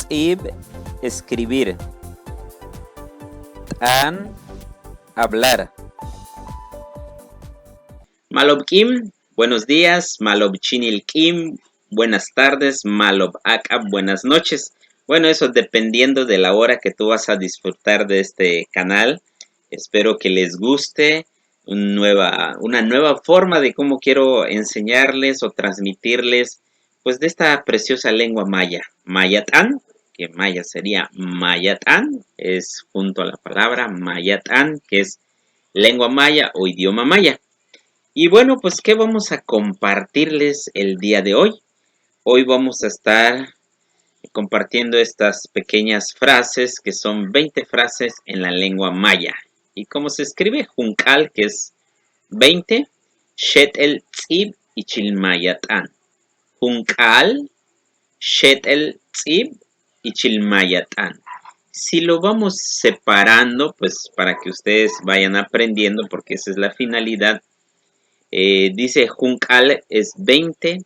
Ib, escribir. An, hablar. Malob Kim, buenos días. Malob Chinil Kim, buenas tardes. Malob Akab, buenas noches. Bueno, eso dependiendo de la hora que tú vas a disfrutar de este canal. Espero que les guste una nueva forma de cómo quiero enseñarles o transmitirles pues de esta preciosa lengua maya. Mayatán, que maya sería Mayatán, es junto a la palabra Mayatán, que es lengua maya o idioma maya. Y bueno, pues ¿qué vamos a compartirles el día de hoy? Hoy vamos a estar compartiendo estas pequeñas frases que son 20 frases en la lengua maya. ¿Y cómo se escribe? Juncal, que es 20, Shetel Tzib y Chilmayatán. Juncal, Shetel Tzib y Chilmayatán. Si lo vamos separando, pues para que ustedes vayan aprendiendo, porque esa es la finalidad. Dice Juncal es 20,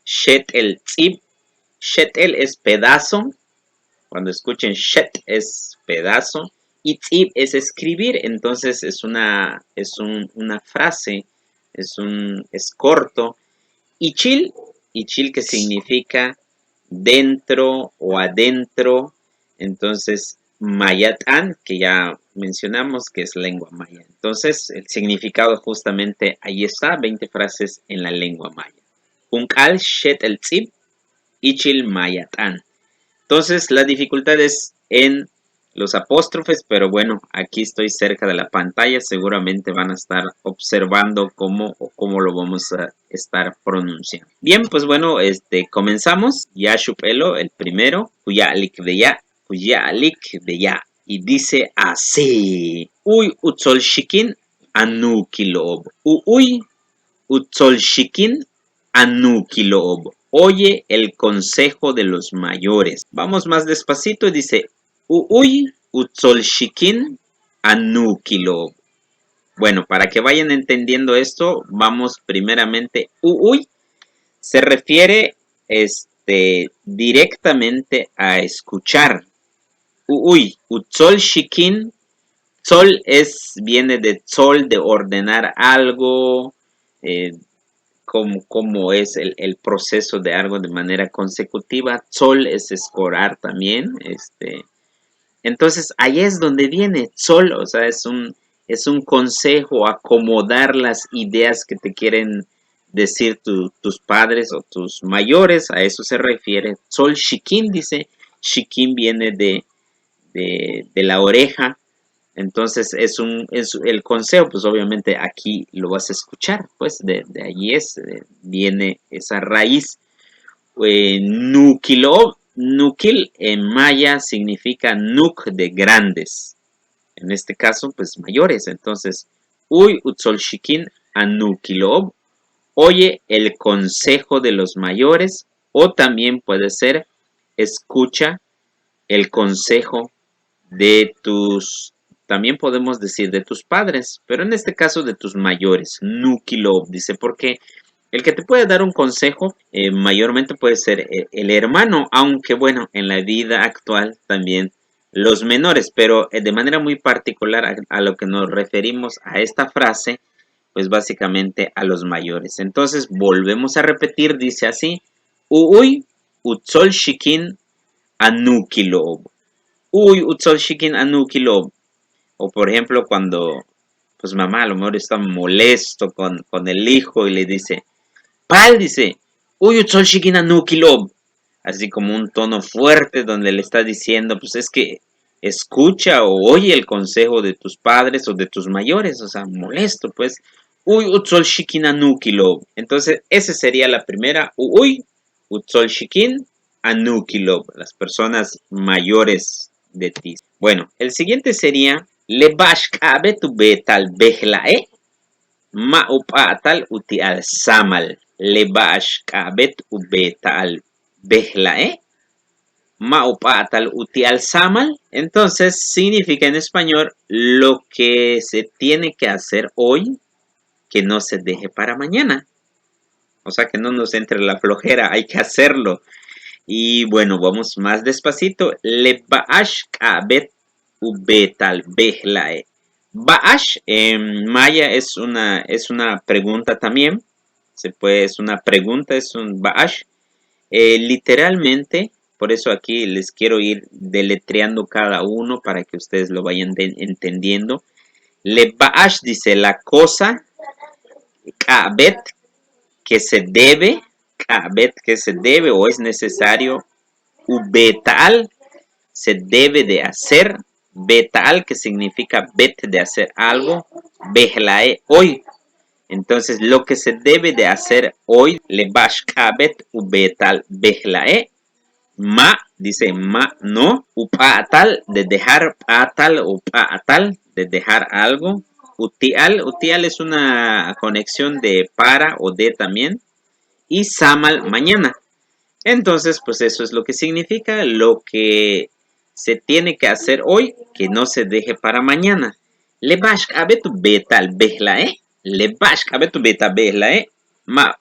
Shetel Tzib. Shetel es pedazo. Cuando escuchen Shet es pedazo. Y Tzib es escribir. Entonces es una frase. Es corto. Y Chil que significa dentro o adentro. Entonces Mayatán, que ya mencionamos que es lengua maya. Entonces el significado justamente ahí está, 20 frases en la lengua maya. Junkal Shet el Tzib Ichil Mayatán. Entonces la dificultad es en los apóstrofes, pero bueno, aquí estoy cerca de la pantalla, seguramente van a estar observando cómo lo vamos a estar pronunciando. Bien, pues bueno, comenzamos. Yashupelo, el primero, Kuyalik de ya, y dice así: Uy utzol shikin anu kilob. Uy utzol shikin anu kilob. Oye el consejo de los mayores. Vamos más despacito y dice Uy utzol shikin anu kilob. Bueno, para que vayan entendiendo esto, vamos primeramente. Uy se refiere directamente a escuchar. Uy, utzol shikin. Tzol viene de tzol, de ordenar algo, como es el proceso de algo de manera consecutiva. Tzol es escorar también. Entonces, ahí es donde viene tzol, o sea, es un consejo, acomodar las ideas que te quieren decir tus padres o tus mayores, a eso se refiere. Tzol shikin, dice, shikin viene de la oreja. Entonces es el consejo, pues obviamente aquí lo vas a escuchar, pues de allí viene esa raíz. Nukil en maya significa nuk de grandes, en este caso pues mayores. Entonces, uy utzol shikin anukilob, oye el consejo de los mayores, o también puede ser escucha el consejo de también podemos decir de tus padres, pero en este caso de tus mayores. Nukilo, dice, porque el que te puede dar un consejo mayormente puede ser el hermano, aunque bueno, en la vida actual también los menores, pero de manera muy particular a lo que nos referimos a esta frase, pues básicamente a los mayores. Entonces volvemos a repetir, dice así: Uy, utzol shikin anukilo. Uy, utzol shikin anukilob. O por ejemplo, cuando pues mamá a lo mejor está molesto con el hijo y le dice, Pal, dice, uy, utzol shikin anukilob. Así como un tono fuerte donde le está diciendo, pues es que escucha o oye el consejo de tus padres o de tus mayores, o sea, molesto, pues. Uy, utzol shikin anukilob. Entonces, esa sería la primera. Uy, utzol shikin anukilob. Las personas mayores de ti. Bueno, el siguiente sería Lebash kabe tu betal behlae ma upatal uti al samal. Lebash kabet ubetal behlae ma upatal uti al samal. Entonces significa en español lo que se tiene que hacer hoy, que no se deje para mañana. O sea, que no nos entre la flojera, hay que hacerlo. Y bueno, vamos más despacito. Le ba'ash ka'bet ubetal behlae. Ba'ash en maya es una pregunta también. Es una pregunta, es un ba'ash. Literalmente, por eso aquí les quiero ir deletreando cada uno para que ustedes lo vayan entendiendo. Le ba'ash dice la cosa, ka'bet que se debe, ka'bet que se debe o es necesario, ubetal se debe de hacer, betal que significa bet de hacer algo, behlae hoy. Entonces lo que se debe de hacer hoy, le bash kabet ubetal behlae, ma dice ma no, upatal de dejar patal o patal de dejar algo, utial es una conexión de para o de también, y samal mañana. Entonces, pues eso es lo que significa lo que se tiene que hacer hoy, que no se deje para mañana. Le bash abetu beta al behlae, le bash abetu beta behlae, ma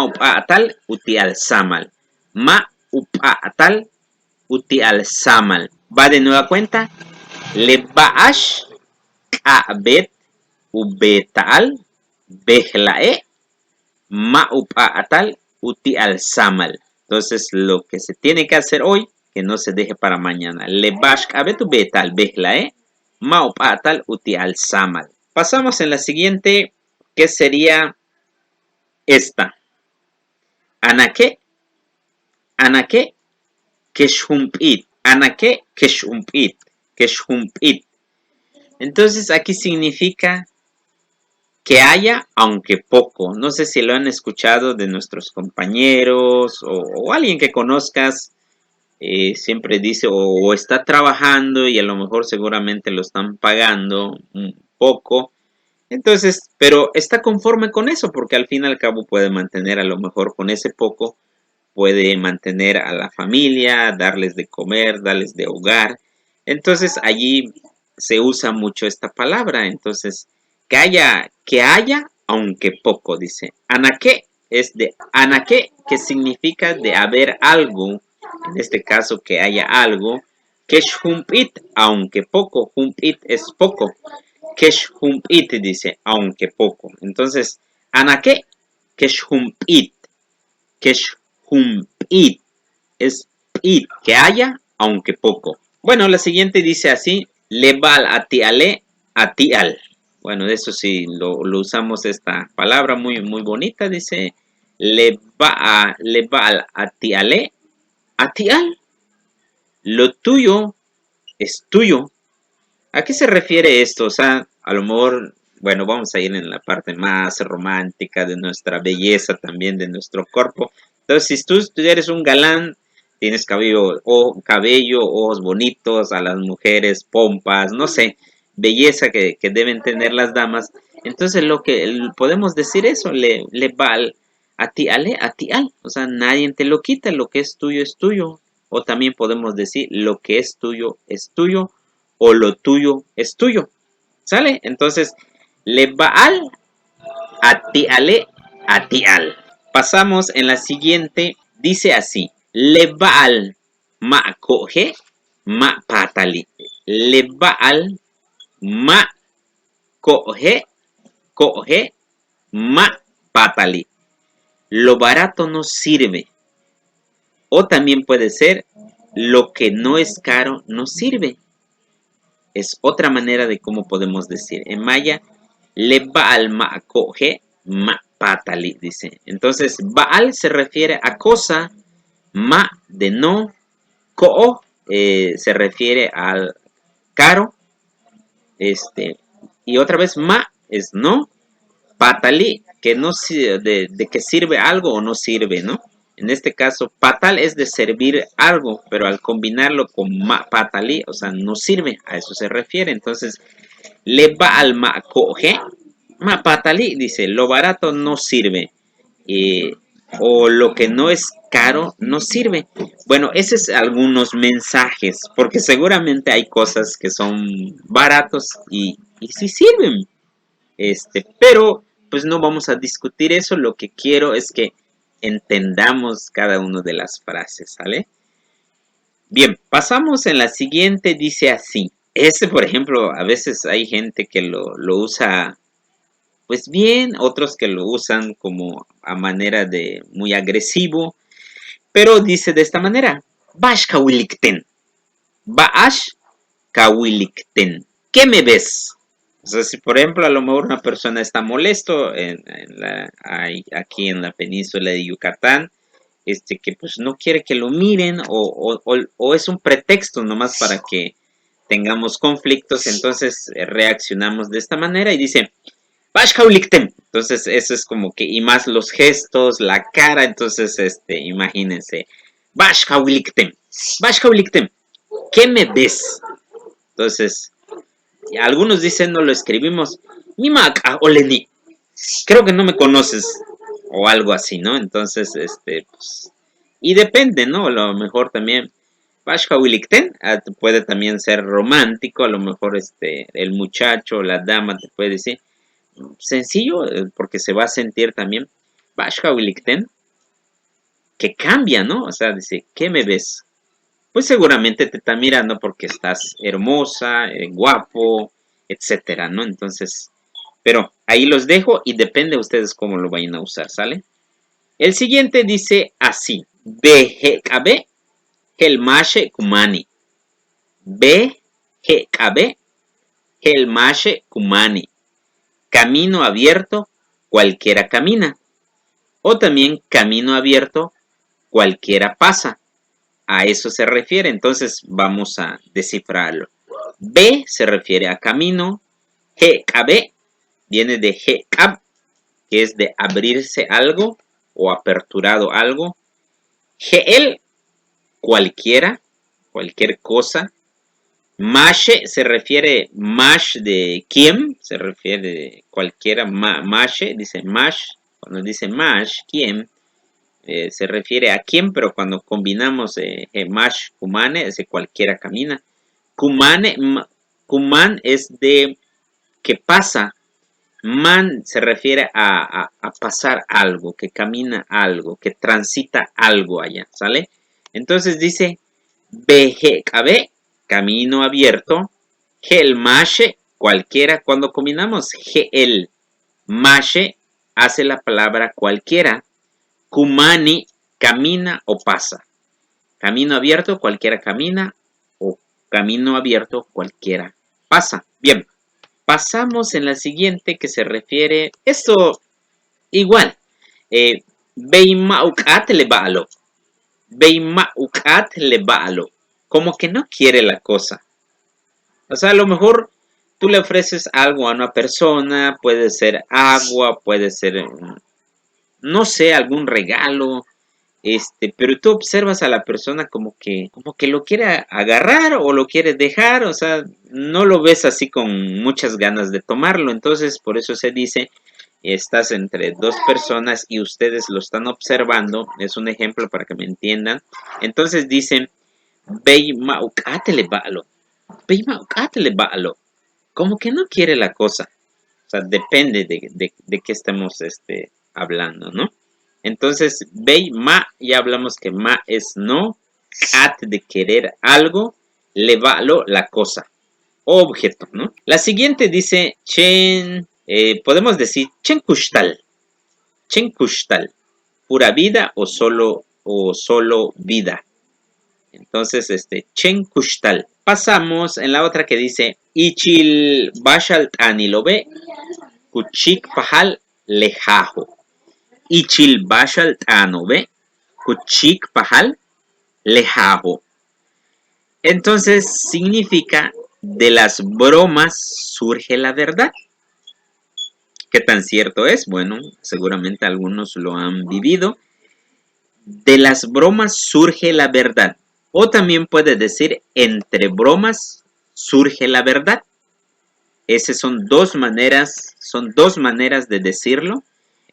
upa atal uti al samal, ma upa atal uti al samal. Va de nueva cuenta, le bash abet ubeta al behlae, ma upa atal uti al samal. Entonces, lo que se tiene que hacer hoy, que no se deje para mañana. Le bashk abetu betal behlae, ma upa atal uti al samal. Pasamos en la siguiente, que sería esta. Anake, anake, keshumpit. Anake, keshumpit. Keshumpit. Entonces, aquí significa que haya, aunque poco. No sé si lo han escuchado de nuestros compañeros o alguien que conozcas. Siempre dice o está trabajando y a lo mejor seguramente lo están pagando un poco. Entonces, pero está conforme con eso porque al fin y al cabo puede mantener a lo mejor con ese poco, puede mantener a la familia, darles de comer, darles de hogar. Entonces allí se usa mucho esta palabra. Entonces, que haya, aunque poco, dice. Anaque es de anaque, que significa de haber algo, en este caso que haya algo. Kesh humpit, aunque poco, humpit es poco. Kesh humpit dice, aunque poco. Entonces, anaque, kesh humpit, kesh humpit es it, que haya, aunque poco. Bueno, la siguiente dice así, lebal atiale atial. Bueno, de eso sí lo usamos esta palabra muy bonita, dice lebal atiale atial. Lo tuyo es tuyo. ¿A qué se refiere esto? O sea, a lo mejor, bueno, vamos a ir en la parte más romántica de nuestra belleza también, de nuestro cuerpo. Entonces, si tú eres un galán, tienes cabello, ojos bonitos, a las mujeres, pompas, no sé, belleza que deben tener las damas. Entonces, lo que podemos decir eso, le va a ti al. O sea, nadie te lo quita, lo que es tuyo es tuyo. O también podemos decir, lo que es tuyo o lo tuyo es tuyo. ¿Sale? Entonces, le baal a ti al. Pasamos en la siguiente. Dice así. Le baal ma coge ma patali. Le baal ma coge ma patali. Lo barato no sirve. O también puede ser lo que no es caro no sirve. Es otra manera de cómo podemos decir. En maya, le baal ma coge ma patali, dice. Entonces, baal se refiere a cosa, ma de no, ko se refiere al caro, y otra vez ma es no, patali, que no de que sirve algo o no sirve, ¿no? En este caso, patal es de servir algo, pero al combinarlo con patali, o sea, no sirve, a eso se refiere. Entonces, le va al ma coge, ma patali, dice, lo barato no sirve, o lo que no es caro no sirve. Bueno, esos son algunos mensajes, porque seguramente hay cosas que son baratos y sí sirven, pero pues no vamos a discutir eso, lo que quiero es que entendamos cada una de las frases, ¿sale? Bien, pasamos en la siguiente, dice así. Este, por ejemplo, a veces hay gente que lo usa pues bien, otros que lo usan como a manera de muy agresivo, pero dice de esta manera, Bash kawilikten, Baash kawilikten, ¿qué me ves? O sea, si por ejemplo a lo mejor una persona está molesto aquí en la península de Yucatán, que pues no quiere que lo miren o es un pretexto nomás para que tengamos conflictos, entonces reaccionamos de esta manera y dice, Bashkauliktem. Entonces, eso es como que, y más los gestos, la cara, entonces, imagínense. Bashkauliktem. Bashkauliktem. ¿Qué me ves? Entonces, algunos dicen, no lo escribimos. Mimaka oleni. Creo que no me conoces. O algo así, ¿no? Entonces, pues, y depende, ¿no? A lo mejor también. Bashkauliktem puede también ser romántico, a lo mejor el muchacho, la dama te puede decir, sencillo, porque se va a sentir también Bashkaulikten, que cambia, ¿no? O sea, dice, ¿qué me ves? Pues seguramente te está mirando porque estás hermosa, guapo, etcétera, ¿no? Entonces, pero ahí los dejo y depende de ustedes cómo lo vayan a usar, ¿sale? El siguiente dice así, BGKB Helmashe Kumani. BGKB Helmashe Kumani. Camino abierto, cualquiera camina. O también camino abierto, cualquiera pasa. A eso se refiere. Entonces vamos a descifrarlo. B se refiere a camino. GKB viene de GKB, que es de abrirse algo o aperturado algo. GL, cualquiera, cualquier cosa. Mashe se refiere, mash de quién, se refiere de cualquiera, mashe, dice mash, cuando dice mash, quién, se refiere a quién, pero cuando combinamos mash, kumane, es de cualquiera camina. Kumane, kuman es de que pasa, man se refiere a pasar algo, que camina algo, que transita algo allá, ¿sale? Entonces dice, BGKB, camino abierto, Gel Mashe, cualquiera, cuando combinamos GL, Mashe, hace la palabra cualquiera, Kumani, camina o pasa. Camino abierto, cualquiera camina, o camino abierto, cualquiera pasa. Bien, pasamos en la siguiente que se refiere, esto igual, Beimaukat le balo. Beimaukat le balo. Como que no quiere la cosa. O sea, a lo mejor tú le ofreces algo a una persona, puede ser agua, puede ser, no sé, algún regalo, pero tú observas a la persona como que lo quiere agarrar o lo quiere dejar, o sea, no lo ves así con muchas ganas de tomarlo. Entonces, por eso se dice, estás entre dos personas y ustedes lo están observando, es un ejemplo para que me entiendan. Entonces dicen, Beimaucatele balo. Beimaucatele balo. Como que no quiere la cosa. O sea, depende de qué estemos hablando, ¿no? Entonces, ma, ya hablamos que ma es no, at de querer algo, levalo la cosa, o objeto, ¿no? La siguiente dice, podemos decir chen kushtal, pura vida o solo vida. Entonces, chen kushtal. Pasamos en la otra que dice, ichil bashal tanilobe, kuchik pahal lejajo. Ichil bashal tanobe, kuchik pahal lejajo. Entonces significa, de las bromas surge la verdad. ¿Qué tan cierto es? Bueno, seguramente algunos lo han vivido. De las bromas surge la verdad. O también puede decir, entre bromas surge la verdad. Esas son dos maneras de decirlo.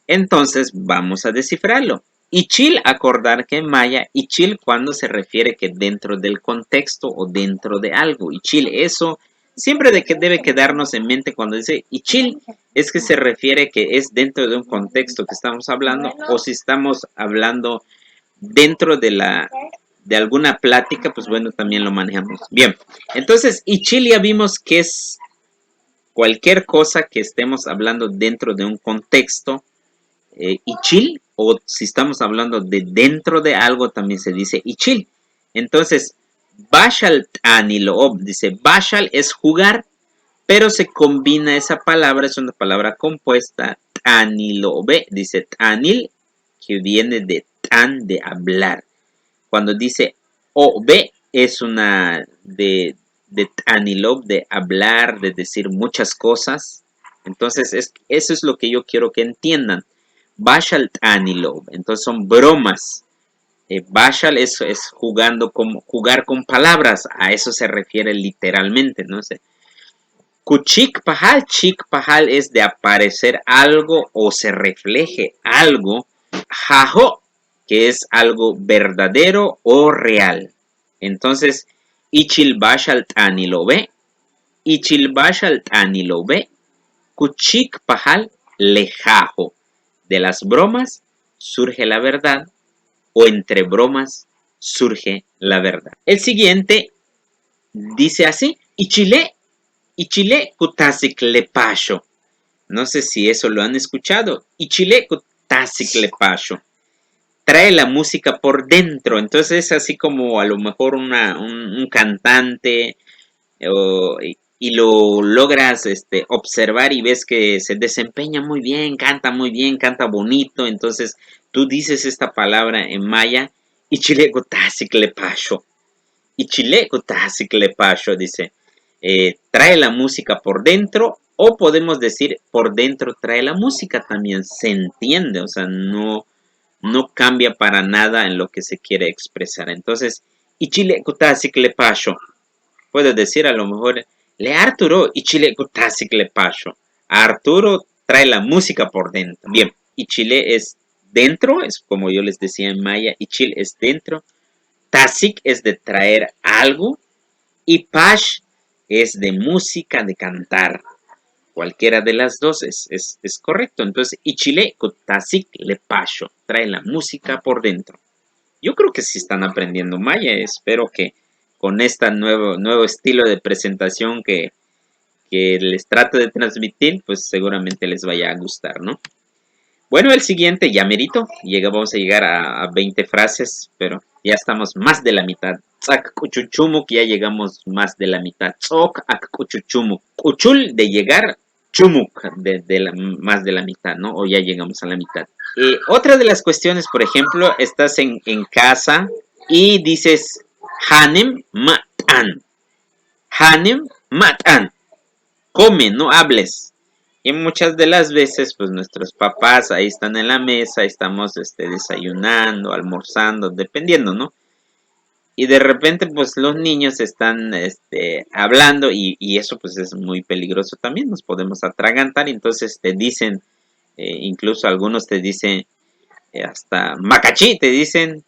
Entonces vamos a descifrarlo. Ichil, acordar que en maya, ichil cuando se refiere que dentro del contexto o dentro de algo. Ichil, eso siempre de que debe quedarnos en mente cuando dice ichil, es que se refiere que es dentro de un contexto que estamos hablando o si estamos hablando dentro de alguna plática, pues bueno, también lo manejamos. Bien, entonces, ichil ya vimos que es cualquier cosa que estemos hablando dentro de un contexto. Ichil, o si estamos hablando de dentro de algo, también se dice ichil. Entonces, bashal taniloob, dice, bashal es jugar, pero se combina esa palabra, es una palabra compuesta, tanilobe, dice tanil, que viene de tan, de hablar. Cuando dice obe, es una de tanilob, de hablar, de decir muchas cosas. Entonces, eso es lo que yo quiero que entiendan. Bashal tanilob, entonces son bromas. Bashal es jugar con palabras, a eso se refiere literalmente, ¿no? Kuchik pahal es de aparecer algo o se refleje algo. Jajo, que es algo verdadero o real. Entonces, ichilbashal tanilobe, ichilbashal tanilobe, kuchik pahal lejajo. De las bromas surge la verdad, o entre bromas surge la verdad. El siguiente dice así, Ichile kutasik lepasho. No sé si eso lo han escuchado. Ichile kutasik lepasho. Trae la música por dentro. Entonces es así como a lo mejor un cantante y lo logras observar y ves que se desempeña muy bien, canta bonito. Entonces tú dices esta palabra en maya, Ichile kutasik lepasho. Ichile kutasik lepasho, dice. Trae la música por dentro, o podemos decir por dentro trae la música también, se entiende, o sea, no cambia para nada en lo que se quiere expresar. Entonces, ichile kutasik le pasho, puedes decir a lo mejor, le Arturo ichile kutasik le pasho. Arturo trae la música por dentro. Bien, ichile es dentro, es como yo les decía en maya, ichil es dentro, tasik es de traer algo, y pash es de música, de cantar. Cualquiera de las dos es correcto. Entonces, ichile kutasik le pasho. Trae la música por dentro. Yo creo que sí están aprendiendo maya. Espero que con este nuevo estilo de presentación que les trato de transmitir, pues seguramente les vaya a gustar, ¿no? Bueno, el siguiente, ya merito. Vamos a llegar a 20 frases, pero ya estamos más de la mitad. Tzak kuchuchumuk, ya llegamos más de la mitad. Tzok ak kuchuchumuk. Kuchul de llegar, chumuk más de la mitad, ¿no? O ya llegamos a la mitad. Otra de las cuestiones, por ejemplo, estás en casa y dices hanem matan. Hanem matan. Come, no hables. Y muchas de las veces, pues nuestros papás ahí están en la mesa, estamos desayunando, almorzando, dependiendo, ¿no? Y de repente, pues los niños están hablando y eso pues es muy peligroso también, nos podemos atragantar. Entonces te dicen, incluso algunos te dicen, hasta macachí, te dicen,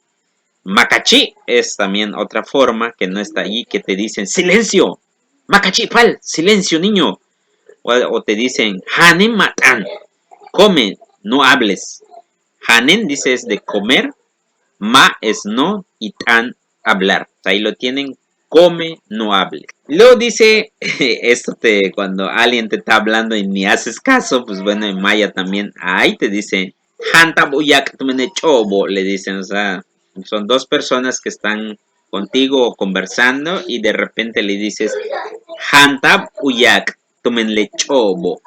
macachí es también otra forma que no está allí, que te dicen, silencio, macachí, pal, silencio, niño. O te dicen, hanem matan, come, no hables. Hanen dice es de comer, ma es no y tan hablar. Ahí lo tienen, come, no hable. Luego dice, cuando alguien te está hablando y ni haces caso, pues bueno, en maya también, ahí te dice, hantab uyak tumene chobo, le dicen, o sea, son dos personas que están contigo o conversando y de repente le dices, hantab uyak tumenle chobo.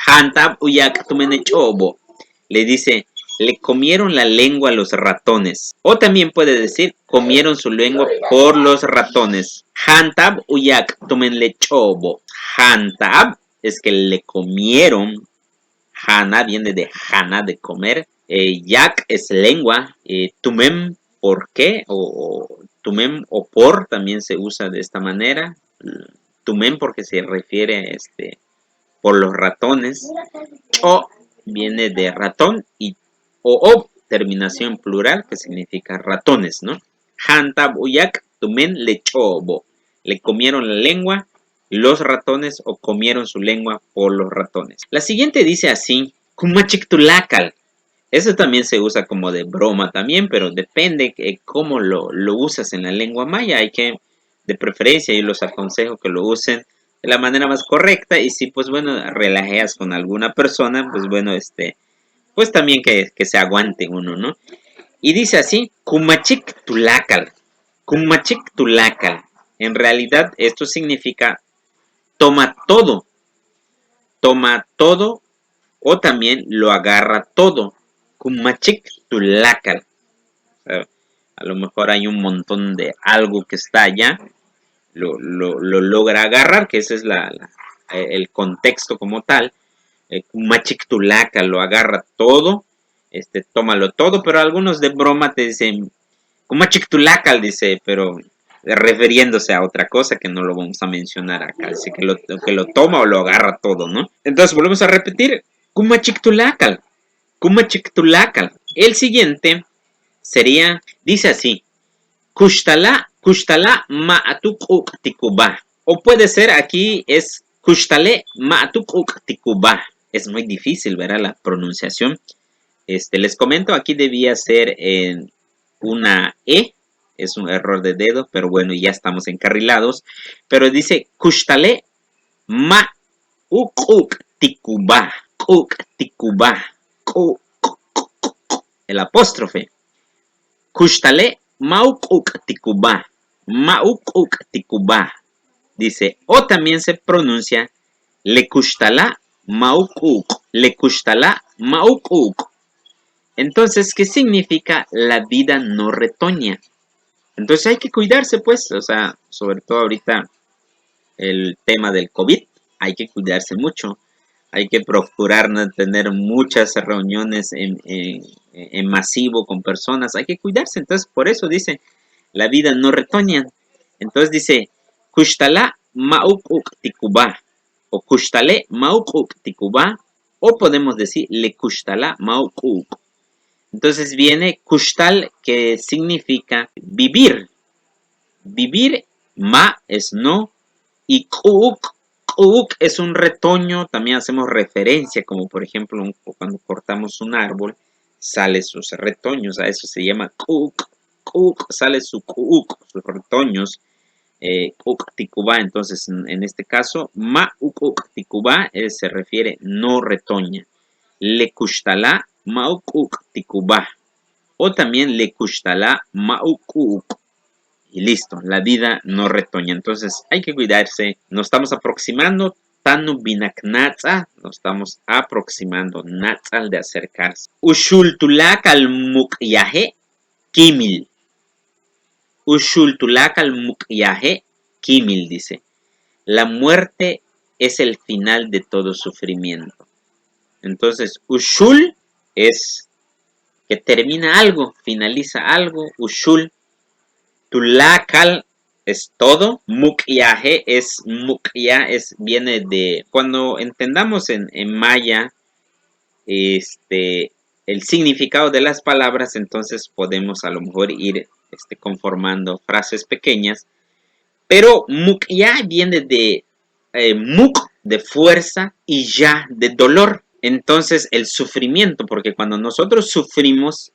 Hantab uyak tumene chobo. Le dice, le comieron la lengua a los ratones. O también puede decir, comieron su lengua por los ratones. Hantab uyak tumenle chobo. Hantab es que le comieron. Hana viene de hana, de comer. Yak es lengua. Tumem, ¿por qué? O tumem o por también se usa de esta manera. Tumem porque se refiere por los ratones. Cho viene de ratón y o terminación plural que significa ratones, ¿no? Hantab uyak tumen le chobo. Le comieron la lengua los ratones o comieron su lengua por los ratones. La siguiente dice así, kumachik tulakal. Eso también se usa como de broma también, pero depende cómo lo usas en la lengua maya. Hay que, de preferencia, yo los aconsejo que lo usen de la manera más correcta. Y si, pues bueno, relajeas con alguna persona, pues bueno, pues también que se aguante uno, ¿no? Y dice así, kumachik tulacal. Kumachik tulacal. En realidad, esto significa toma todo o también lo agarra todo. Kumachik tulacal. O sea, a lo mejor hay un montón de algo que está allá, lo logra agarrar, que ese es el contexto como tal. Kumachik tulacal lo agarra todo, tómalo todo, pero algunos de broma te dicen, Kumachik tulacal, dice, pero refiriéndose a otra cosa que no lo vamos a mencionar acá, dice que lo toma o lo agarra todo, ¿no? Entonces volvemos a repetir, Kumachik tulacal. Kumachictulacal. El siguiente sería, dice así, Kushtala ma'atuk tikubah. O puede ser aquí es Kushtale ma'atuk tikubah. Es muy difícil, ¿verdad? La pronunciación. Les comento, aquí debía ser en una E. Es un error de dedo, pero bueno, ya estamos encarrilados. Pero dice Kushtale ma'uk tikubah. Tikubah. El apóstrofe. Kushtale maukuk tikubah. Maukuk tikubah. Dice, o también se pronuncia le kushtala maukuk. Le kushtala maukuk. Entonces, ¿qué significa la vida no retoña? Entonces hay que cuidarse, pues, o sea, sobre todo ahorita el tema del COVID, hay que cuidarse mucho. Hay que procurar no tener muchas reuniones en masivo con personas. Hay que cuidarse. Entonces, por eso dice, la vida no retoña. Entonces dice, Kushtala maukuk tikubah. O Kushtale maukuk tikubah. O podemos decir, le Kushtala maukuk. Entonces viene Kushtal, que significa vivir. Vivir, ma es no. Y kuk es un retoño, también hacemos referencia, como por ejemplo cuando cortamos un árbol, sale sus retoños, a eso se llama kuk, sale sus retoños, tikubá. Entonces en este caso, ma tikubá se refiere no retoña, le kushtala ma tikubá, o también le kushtala ma y listo, la vida no retoña. Entonces hay que cuidarse. Nos estamos aproximando. Tanu binaknatza. Nos estamos aproximando. Natsal de acercarse. Ushultulak al mukyaje kimil. Ushultulak al mukyaje kimil, dice. La muerte es el final de todo sufrimiento. Entonces, ushul es que termina algo, finaliza algo. Ushul Tulakal es todo. Mukyaje viene de. Cuando entendamos en maya el significado de las palabras, entonces podemos a lo mejor ir conformando frases pequeñas. Pero mukya viene de muk, de fuerza, y ya, de dolor. Entonces el sufrimiento, porque cuando nosotros sufrimos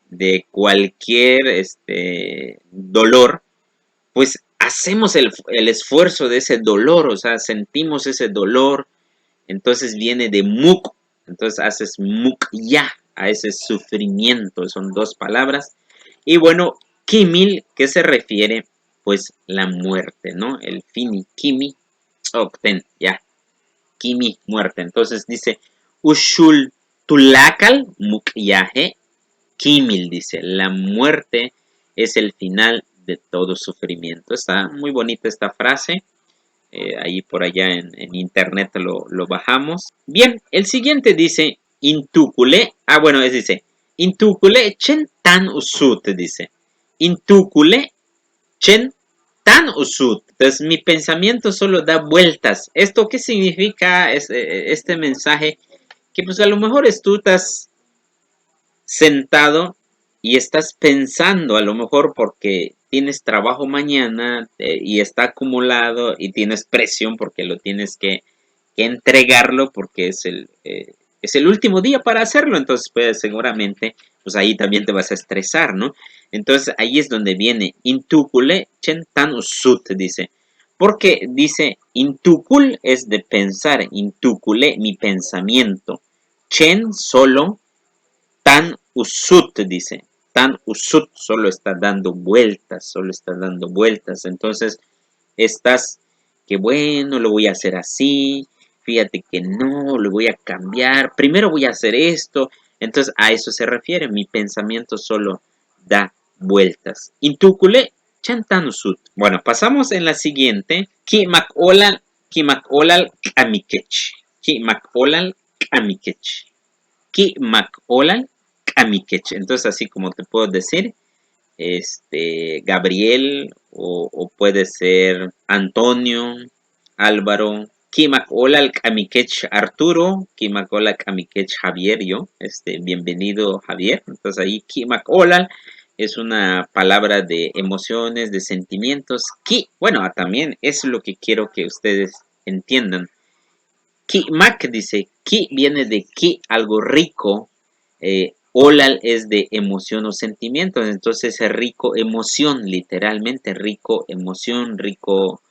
de cualquier dolor, pues hacemos el esfuerzo de ese dolor, o sea, sentimos ese dolor, entonces viene de muk, entonces haces muk ya, a ese sufrimiento, son dos palabras. Y bueno, kimil, que se refiere, pues, la muerte, ¿no? El fini, kimi, octen, ya, kimi, muerte. Entonces dice, ushul tulakal mukyaje kimil, dice, la muerte es el final de todo sufrimiento. Está muy bonita esta frase. Ahí por allá en internet lo bajamos. Bien, el siguiente dice, intukule. Bueno, dice, intukule chen tan usut, dice. Intukule chen tan usut. Entonces mi pensamiento solo da vueltas. ¿Esto qué significa este mensaje? Que pues a lo mejor tú estás sentado y estás pensando, a lo mejor porque tienes trabajo mañana y está acumulado y tienes presión porque lo tienes que entregarlo porque es es el último día para hacerlo, entonces pues seguramente pues ahí también te vas a estresar, ¿no? Entonces ahí es donde viene intukule chen tan usut, dice. Porque dice intukul es de pensar, intukule mi pensamiento, chen solo, tan usut dice. Tan usut solo está dando vueltas, solo está dando vueltas. Entonces estás que bueno, lo voy a hacer así, fíjate que no, lo voy a cambiar, primero voy a hacer esto. Entonces a eso se refiere, mi pensamiento solo da vueltas. Intukule chantanusut. Bueno, pasamos en la siguiente. Ki olal kamikech. Ki olal kamikech. Ki olal kamikech. Entonces así como te puedo decir, Gabriel o puede ser Antonio, Álvaro, Kimak Olal Kamikech Arturo, Kimak Olal Kamikech Javier, yo, bienvenido Javier. Entonces ahí Kimak Olal es una palabra de emociones, de sentimientos. Ki, bueno, también es lo que quiero que ustedes entiendan. Kimak dice, ki viene de ki, algo rico, Olal es de emoción o sentimientos, entonces es rico emoción, literalmente rico emoción, rico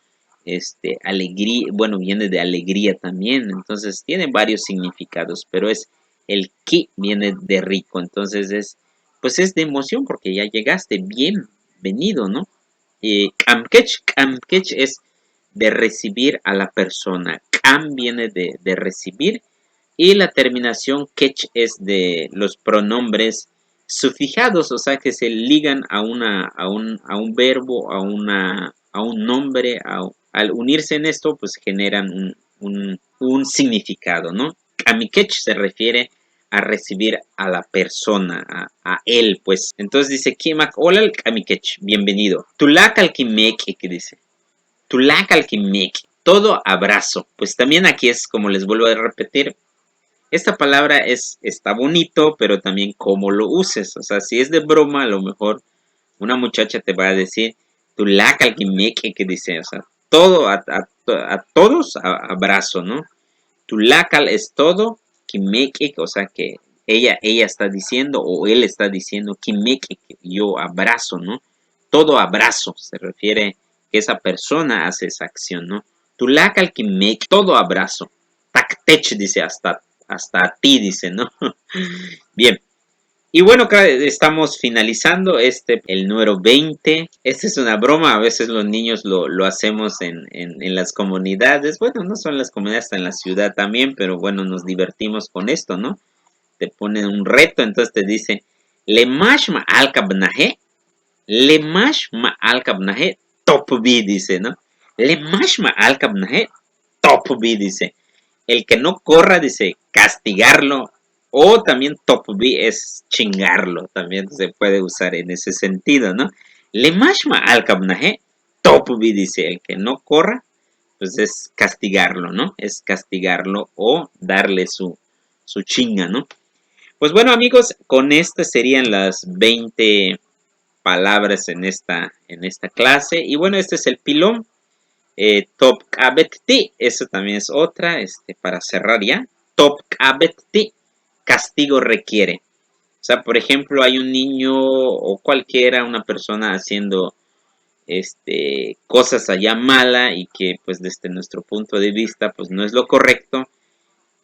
alegría, bueno, viene de alegría también, entonces tiene varios significados, pero es el ki viene de rico, entonces pues es de emoción porque ya llegaste, bienvenido, ¿no? Kamkech es de recibir a la persona, kam viene de recibir y la terminación kech es de los pronombres sufijados, o sea que se ligan a un verbo, a un nombre, al unirse en esto, pues generan un significado, ¿no? Kamikech se refiere a recibir a la persona, a él, pues. Entonces dice, Kimak olal kamikech, bienvenido. Tulakal kimek, que dice. Tulakal kimek, todo abrazo. Pues también aquí es, como les vuelvo a repetir, esta palabra está bonito, pero también cómo lo uses. O sea, si es de broma, a lo mejor una muchacha te va a decir, tu lacal que dice, o sea, todo, a todos abrazo, ¿no? Tu lacal es todo, kimeke, o sea, que ella está diciendo, o él está diciendo, kimeke, que yo abrazo, ¿no? Todo abrazo, se refiere que esa persona hace esa acción, ¿no? Tu lacal kimeke, todo abrazo. Taktech dice hasta a ti, dice, ¿no? Bien. Y bueno, estamos finalizando el número 20. Esta es una broma, a veces los niños lo hacemos en las comunidades. Bueno, no son las comunidades, está en la ciudad también, pero bueno, nos divertimos con esto, ¿no? Te ponen un reto, entonces te dicen, le mashma al kabnaje, le mashma al kabnaje, top B, dice, ¿no? Le mashma al kabnaje, top B, dice. El que no corra, dice, castigarlo. O también top B es chingarlo. También se puede usar en ese sentido, ¿no? Le mashma al kabnaje. Top B dice, el que no corra, pues es castigarlo, ¿no? Es castigarlo o darle su chinga, ¿no? Pues bueno, amigos, con estas serían las 20 palabras en esta clase. Y bueno, este es el pilón. Top Kabetti, eso también es otra, para cerrar ya. Top Kabetti, castigo requiere. O sea, por ejemplo, hay un niño o cualquiera, una persona haciendo cosas allá mala y que pues desde nuestro punto de vista pues no es lo correcto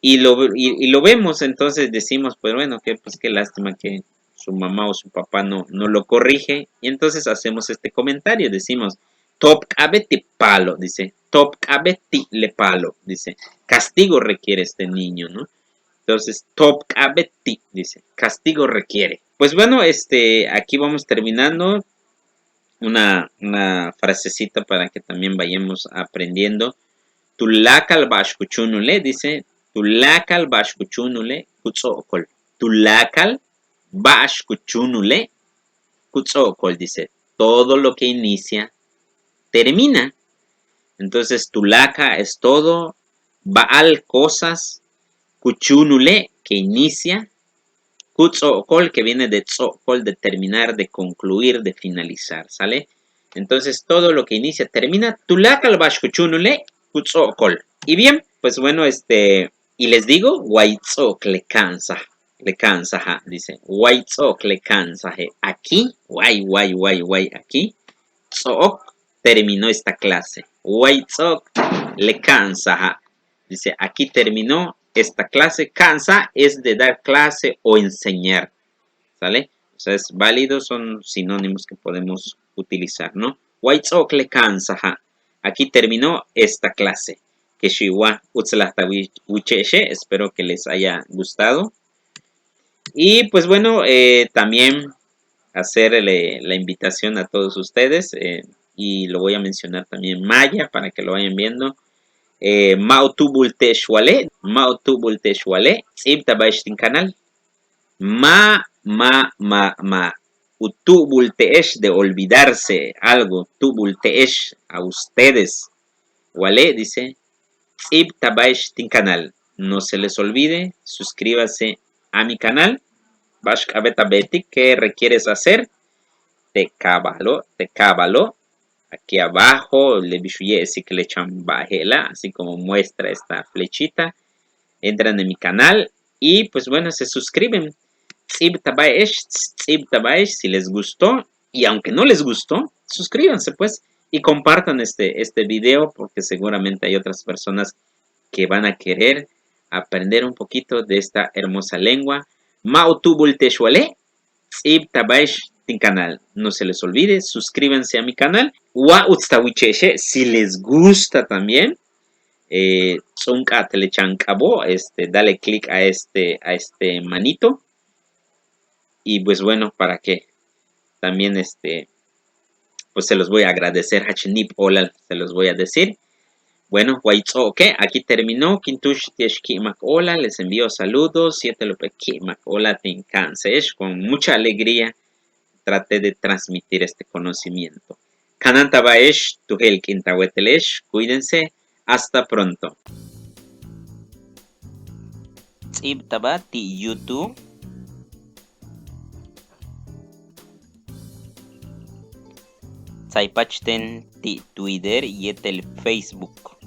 y lo vemos, entonces decimos pues bueno, que pues qué lástima que su mamá o su papá no lo corrige y entonces hacemos este comentario, decimos top cabeti palo, dice top cabeti le palo, dice castigo requiere este niño, ¿no? Entonces top cabeti dice castigo requiere. Pues bueno, aquí vamos terminando una frasecita para que también vayamos aprendiendo. Tulakal bashkuchunule dice Tulakal bashkuchunule kutzokol. Tulakal bashkuchunule kutzokol dice todo lo que inicia termina. Entonces tulaka es todo, baal cosas, kuchunule que inicia, kutzokol que viene de tzokol de terminar, de concluir, de finalizar, ¿sale? Entonces todo lo que inicia termina. Tulakal bashkuchunule kutzokol. Y bien, pues bueno, Y les digo, Waitzok le cansa. Le cansa, ja. Dice, Waitzok le cansa. Aquí, aquí. Tzok terminó esta clase. Waitzok le cansa, ja. Dice, aquí terminó esta clase. Cansa es de dar clase o enseñar. ¿Sale? O sea, es válido, son sinónimos que podemos utilizar, ¿no? Waitzok le cansa, ja. Aquí terminó esta clase. Espero que les haya gustado. Y pues bueno, también hacerle la invitación a todos ustedes. Y lo voy a mencionar también Maya para que lo vayan viendo. Mautubul Teshwale, Tsibtabashtin canal. Ma. Utubul Teesh de olvidarse algo. Tubul Teesh a ustedes. Wale dice. Tsib Tabaish Tin canal. No se les olvide, suscríbase a mi canal. Bashk Abeta Beti, ¿qué requieres hacer? Te cábalo. Aquí abajo le bishuye así que le echan bajela, así como muestra esta flechita. Entran en mi canal y pues bueno, se suscriben. Tsib Tabaish, si les gustó. Y aunque no les gustó, suscríbanse pues. Y compartan este video porque seguramente hay otras personas que van a querer aprender un poquito de esta hermosa lengua. Mautubul Teshuale, Tsib Tabaish Tin canal. No se les olvide, suscríbanse a mi canal. Wa Utstawicheshe, si les gusta también. Tsunka Telechancabo, dale click a este manito. Y pues bueno, para que también pues se los voy a agradecer. Hachinip Olal, se los voy a decir. Bueno, ok, aquí terminó. Kintush Tieshkimak Hola, les envío saludos. 7 Lopekimak Hola Tinkansesh. Con mucha alegría traté de transmitir este conocimiento. Kanantabaesh, Tuhel Kintawetelesh. Cuídense. Hasta pronto. Tsibtabati YouTube. Tsaipachten ti Twitter y el Facebook.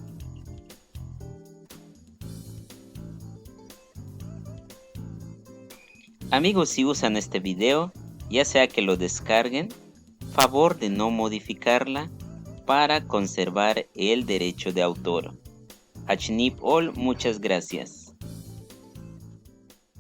Amigos, si usan este video, ya sea que lo descarguen, favor de no modificarla para conservar el derecho de autor. Hachnip All, muchas gracias.